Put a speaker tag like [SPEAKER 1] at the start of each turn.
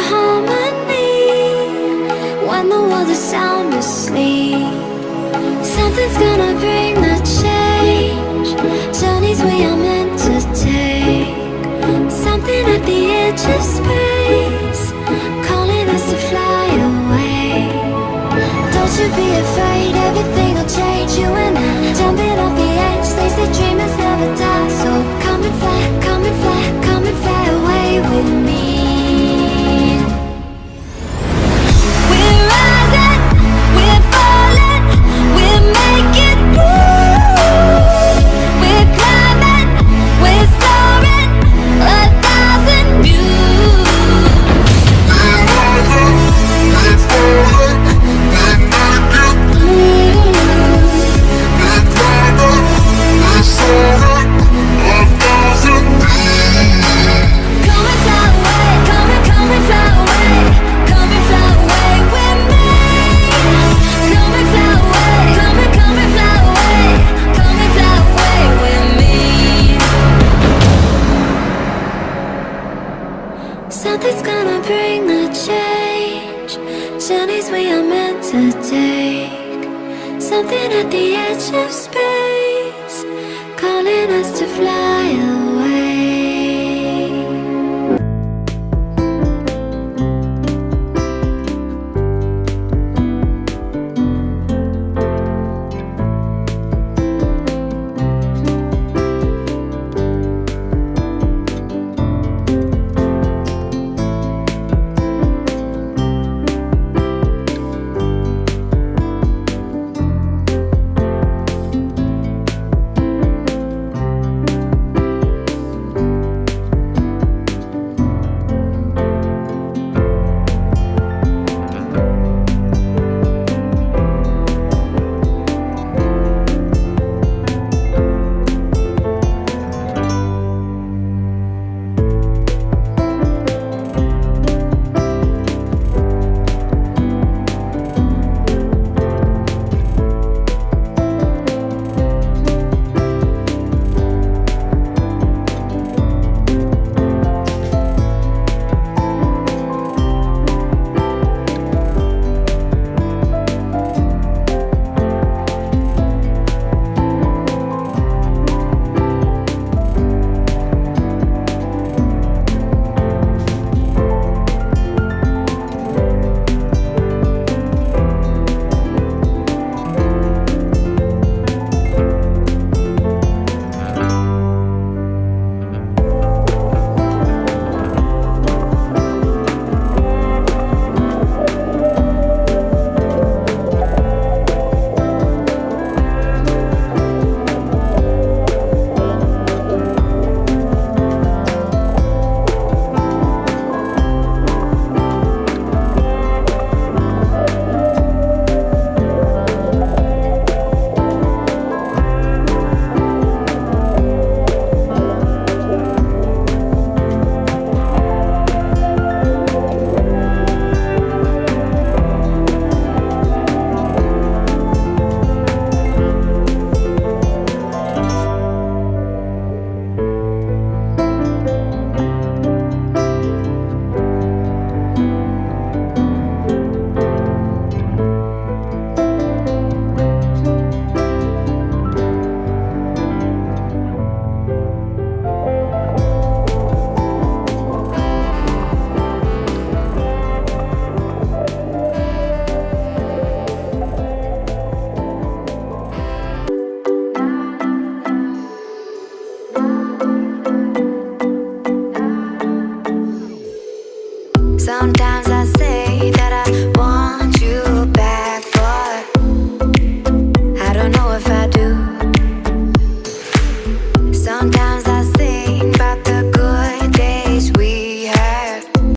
[SPEAKER 1] harmony when the world is sound asleep. Something's gonna bring the change, journeys we are meant to take. Something at the edge of space, calling us to fly away. Don't you be afraid, everything will change. You and I, jumping off the edge. They say dreamers never die, so come and fly, come and fly, come and fly away with me. We're rising, we're falling, we're making moves. We're climbing, we're soaring, 1,000 views.
[SPEAKER 2] We're rising, we're falling, we're making moves. We're climbing, we're soaring, 1,000 views.
[SPEAKER 1] Come and fly away, come and fly away, come and fly away with me. Come and fly away, come and fly away, come and fly away with me. Something's gonna bring the change, journeys we are meant to take. Something at the edge of space, calling us to fly away.
[SPEAKER 3] Sometimes I say